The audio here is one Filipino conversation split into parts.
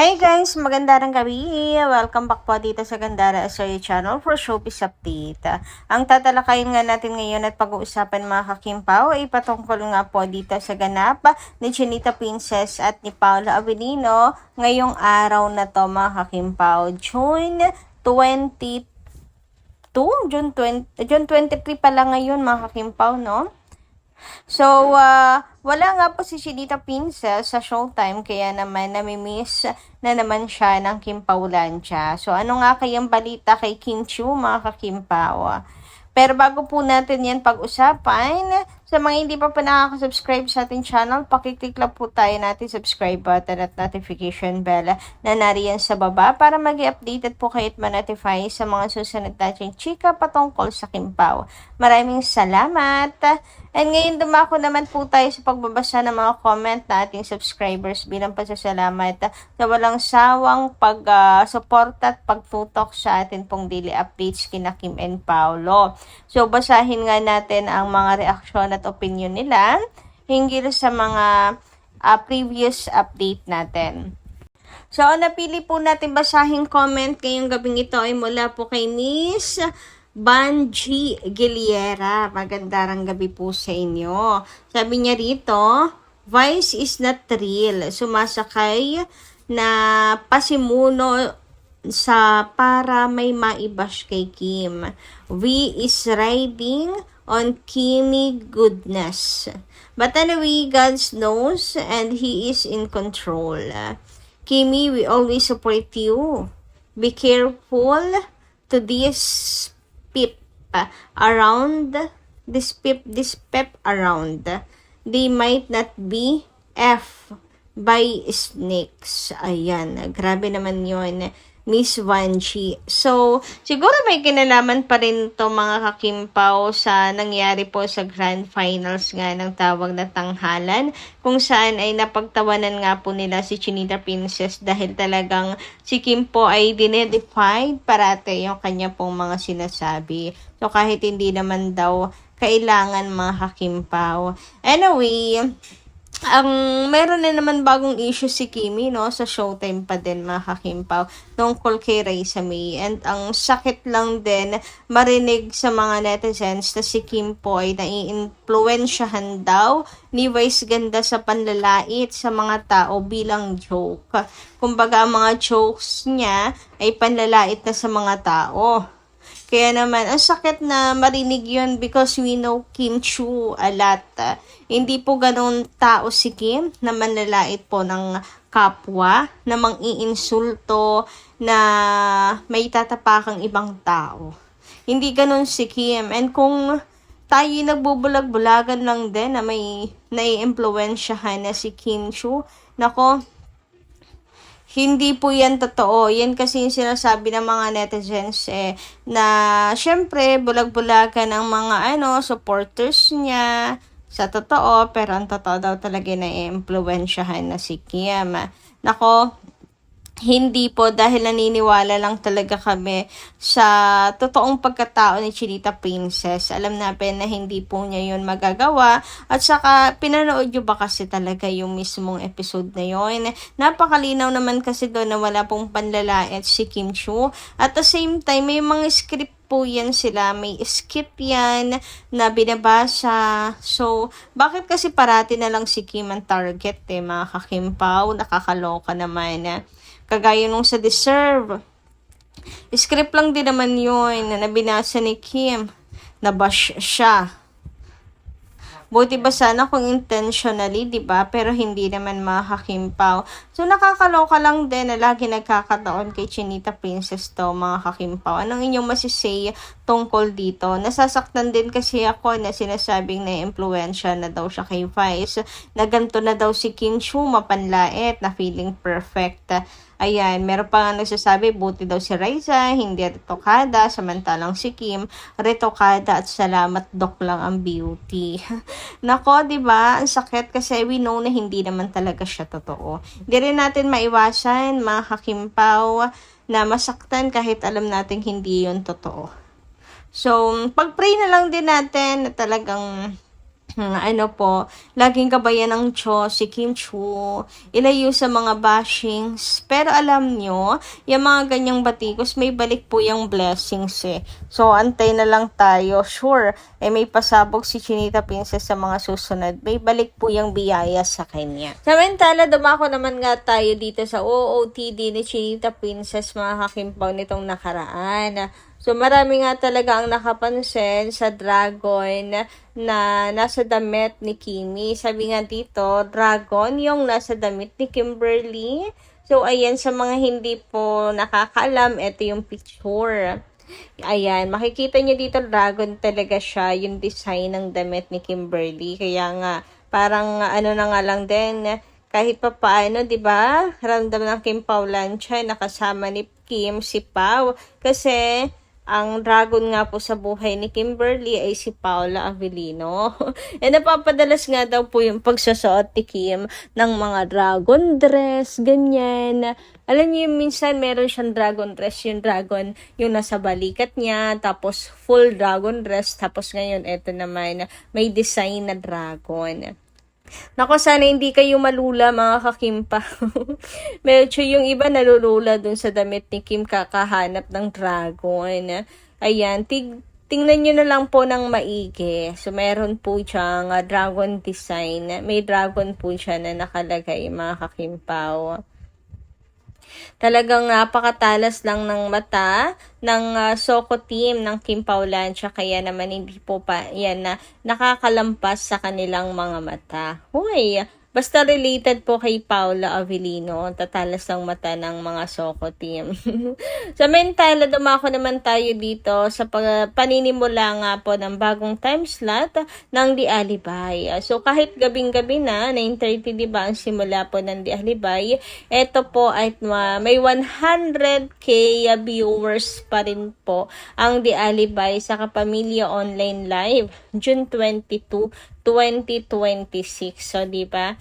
Hey guys! Magandang gabi! Welcome back po dito sa Gandara Asoy Channel for Showbiz Update. Ang tatalakayin nga natin ngayon at pag-uusapan mga kakimpaw ay patungkol nga po dito sa ganap ni Chinita Princess at ni Paolo Avellino ngayong araw na to mga kakimpaw. June 23 pa lang ngayon mga kakimpaw, no? So, wala nga po si Chinita Princess sa Showtime, kaya naman namimiss na naman siya ng Kim Paulancia. So, ano nga kayang balita kay Kim Chiu, mga kakimpaw? Pero bago po natin yan pag-usapan, sa mga hindi pa nakaka-subscribe sa ating channel, pakiclick lang po tayo natin subscribe button at notification bell na nariyan sa baba para mag-i-updated po kayo at ma-notify sa mga susunod natin chika patungkol sa Kimpaw. Maraming salamat! And ngayon dumako naman po tayo sa pagbabasa ng mga comment na ating subscribers bilang pasasalamat sa walang sawang pag-suporta at pagtutok sa atin pong daily updates kina Kim and Paolo. So basahin nga natin ang mga reaksyon at opinion nila hinggil sa mga previous update natin. So napili po natin basahing comment ngayong gabing ito ay mula po kay Miss Banji Giliera. Magandang gabi po sa inyo. Sabi niya rito, Vice is not real. Sumasakay na pasimuno sa para may maibash kay Kim. We is riding on Kimi goodness. But anyway, God knows and He is in control. Kimi, we always support you. Be careful to this pep around. This pep around. They might not be F by snakes. Ayan, grabe naman yun, Miss Vanchi. So, siguro may kinalaman pa rin to mga kakimpaw sa nangyari po sa Grand Finals nga ng tawag na tanghalan, kung saan ay napagtawanan nga po nila si Chinita Princess dahil talagang si Kim po ay dinedefine parate yung kanya pong mga sinasabi. So, kahit hindi naman daw kailangan mga kakimpaw. Anyway, meron na naman bagong issue si Kimi, no, sa Showtime pa din mga kakimpaw tungkol kay Raisa May. And ang sakit lang din marinig sa mga netizens na si Kim po ay nai-influensyahan daw ni Vice Ganda sa panlalait sa mga tao bilang joke. Kumbaga ang mga jokes niya ay panlalait na sa mga tao. Kaya naman, ang sakit na marinig yun because we know Kim Chiu a lot. Hindi po ganun tao si Kim na manlalait po ng kapwa, na mang-iinsulto, na may tatapakang ibang tao. Hindi ganun si Kim. And kung tayo nagbubulag-bulagan lang din na may nai-impluensyahan na si Kim Chiu, nako, hindi po yan totoo. Yan kasi yung sinasabi ng mga netizens na syempre bulag-bulagan ang mga supporters niya sa totoo, pero ang totoo daw talaga na i-impluensyahan na si Kim. Nako, hindi po, dahil naniniwala lang talaga kami sa totoong pagkatao ni Chinita Princess. Alam natin na hindi po niya yun magagawa. At saka, pinanood nyo ba kasi talaga yung mismong episode na yun? Napakalinaw naman kasi doon na wala pong panlalait si Kim Chiu. At the same time, may mga script po yan sila. May skip yan na binabasa. So, bakit kasi parati na lang si Kim ang target mga kakimpaw? Nakakaloka naman. Kagaya nung sa Deserve. Script lang din naman yun na nabinasa ni Kim. Nabash siya. Buti ba sana kung intentionally, di ba? Pero hindi naman makakimpaw. So, nakakaloka lang din na lagi nagkakataon kay Chinita Princess to, mga kakimpaw. Anong inyong masisay tungkol dito? Nasasaktan din kasi ako na sinasabing na-impluensya na daw siya kay Vice. Na ganito na daw si Kim Chiu, mapanlait, na feeling perfect. Ayan, meron pa nga nagsasabi, buti daw si Raisa, hindi retokada, samantalang si Kim, retokada at salamat dok lang ang beauty. Nako, di ba? Ang sakit kasi we know na hindi naman talaga siya totoo. Hindi rin natin maiwasan, mga kakimpaw, na masaktan kahit alam natin hindi yun totoo. So, pag-pray na lang din natin na talagang ano po, laging kabayan ng Diyos si Kim Chu, ilayo sa mga bashings. Pero alam nyo, yung mga ganyang batikos, may balik po yung blessings eh. So, antay na lang tayo. Sure, may pasabog si Chinita Princess sa mga susunod. May balik po yung biyaya sa kanya. Samantala, dumako naman nga tayo dito sa OOTD ni Chinita Princess, mga kakimpaw nitong nakaraan. So, marami nga talaga ang nakapansin sa dragon na nasa damit ni Kimi. Sabi nga dito, dragon yung nasa damit ni Kimberly. So, ayan, sa mga hindi po nakakaalam, ito yung picture. Ayan, makikita nyo dito, dragon talaga siya, yung design ng damit ni Kimberly. Kaya nga, parang ano na nga lang din, kahit pa paano, di ba? Ramdam ng Kim Pao Lancia, nakasama ni Kim si Pao. Kasi, ang dragon nga po sa buhay ni Kimberly ay si Paula Avellino. Napapadalas nga daw po yung pagsusuot ni Kim ng mga dragon dress, ganyan. Alam niyo, minsan meron siyang dragon dress, yung dragon, yung nasa balikat niya, tapos full dragon dress, tapos ngayon, eto naman, may design na dragon. Nako, sana hindi kayo malula mga kakimpa. Medyo yung iba nalulula dun sa damit ni Kim kakahanap ng dragon. Ayan, tingnan nyo na lang po ng maigi. So, meron po siyang dragon design. May dragon po siya na nakalagay mga kakimpaw. Talagang napakatalas lang ng mata ng Soko team ng Kim Pao Lancia, kaya naman hindi po pa yan na nakakalampas sa kanilang mga mata. Hoy, basta related po kay Paula Avellino, tatalas ng mata ng mga Soko team. Samantala, dumako naman tayo dito sa paninimula nga po ng bagong time slot ng The Alibay. So, kahit gabing-gabi na, 9:30 diba ang simula po ng The Alibay, eto po ay may 100k viewers pa rin po ang The Alibay sa Kapamilya Online Live, June 22, 2026. So, di ba?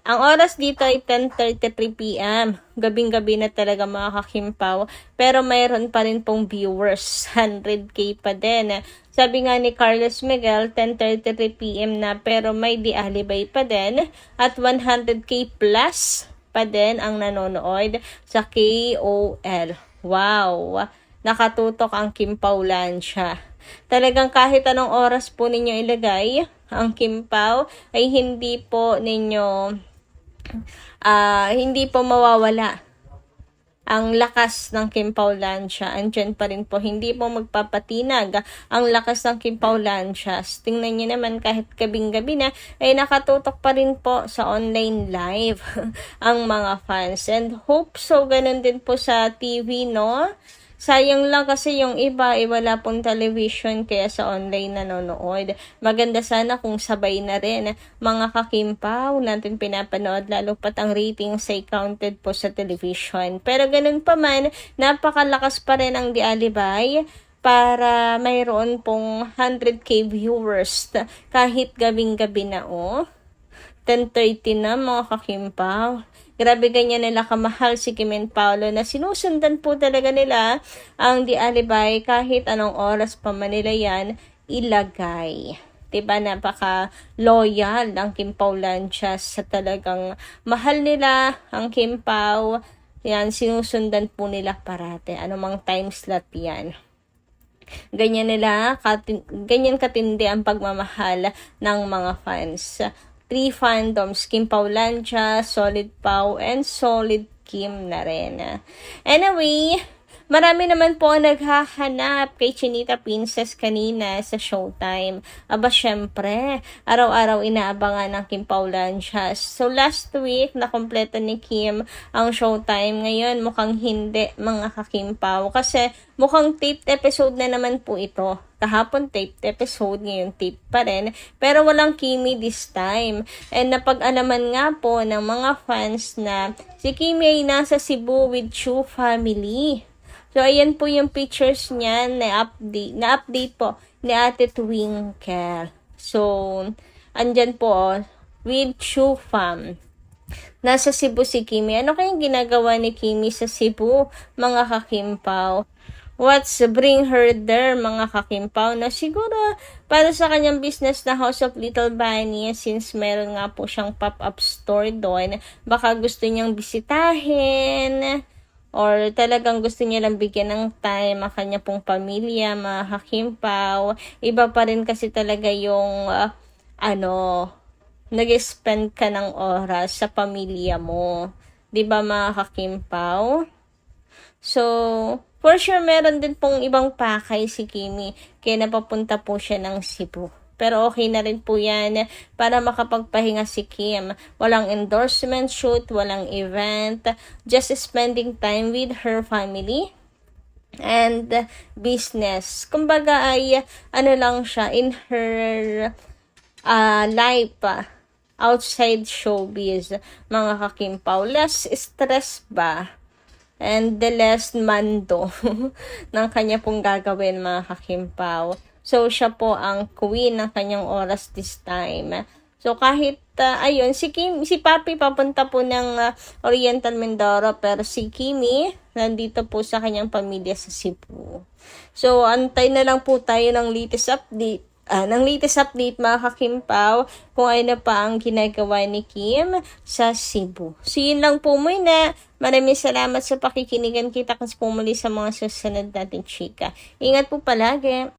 Ang oras dito ay 10:33 p.m. Gabing-gabi na talaga mga kakimpaw. Pero mayroon pa rin pong viewers. 100k pa din. Sabi nga ni Carlos Miguel, 10:33 p.m. na pero may The Alibay pa din. At 100k plus pa din ang nanonood sa KOL. Wow! Nakatutok ang Kim Pao Lancia. Talagang kahit anong oras po ninyo ilagay, ang Kim Pao ay hindi po mawawala. Ang lakas ng Kim Pao Lancia, andyan pa rin po, hindi po magpapatinag ang lakas ng Kim Pao Lancia. Tingnan nyo naman, kahit gabing-gabi na, ay nakatutok pa rin po sa online live ang mga fans. And hope so, ganun din po sa TV, no? Sayang lang kasi yung iba ay wala pong television kaya sa online nanonood. Maganda sana kung sabay na rin mga kakimpaw natin pinapanood, lalo pat ang ratings ay counted po sa television. Pero ganun pa man, napakalakas pa rin ang The Alibay para mayroon pong 100k viewers kahit gabing-gabi na 10:30 na mga kakimpaw. Grabe, ganyan nila kamahal si Kim and Paolo na sinusundan po talaga nila ang The Alibay kahit anong oras pa man nila yan ilagay. Diba, napaka-loyal ang Kim Pao Lancia sa talagang mahal nila ang Kim Pao. Yan, sinusundan po nila parate. Anumang time slot yan. Ganyan ganyan katindi ang pagmamahal ng mga fans. 3 fandoms, Kim Pao Lancia, Solid Pao, and Solid Kim na rin. Anyway, marami naman po naghahanap kay Chinita Princess kanina sa Showtime. Aba, syempre, araw-araw inaabangan ng Kim Pao Lancia. So, last week, nakompleto ni Kim ang Showtime. Ngayon, mukhang hindi, mga kakimpaw. Kasi, mukhang taped episode na naman po ito. Kahapon taped episode, ngayon taped pa rin. Pero walang Kimi this time. And napag-alaman nga po ng mga fans na si Kimi ay nasa Cebu with Chu family. So, ayan po yung pictures niya na update po ni Ate Twinkle. So, andyan po with Chu fam. Nasa Cebu si Kimi. Ano kayang ginagawa ni Kimi sa Cebu, mga kakimpaw? what's bring her there, mga kakimpaw, na siguro para sa kanyang business na House of Little Bunny, since meron nga po siyang pop-up store doon, baka gusto niyang bisitahin, or talagang gusto niya lang bigyan ng time ang kanya pong pamilya, mga kakimpaw. Iba pa rin kasi talaga yung, nag-spend ka ng oras sa pamilya mo. 'Di ba, mga kakimpaw? So, for sure, meron din pong ibang pakay si Kimi, kaya napapunta po siya ng Cebu. Pero okay na rin po yan para makapagpahinga si Kim. Walang endorsement shoot, walang event, just spending time with her family and business. Kumbaga ay lang siya in her life outside showbiz, mga kakimpaw. Less stress ba? And the less mando ng kanya pong gagawin, mga kakimpaw. So, siya po ang queen ng kanyang oras this time. So, kahit, si Papi papunta po ng Oriental Mindoro, pero si Kimi, nandito po sa kanyang pamilya sa Cebu. So, antay na lang po tayo ng latest update. Mga kakimpaw, kung ano na pa ang ginagawa ni Kim sa Cebu. So, yun lang po muna. Maraming salamat sa pakikinigan. Kita kasi po muli sa mga susunod natin chika. Ingat po palagi.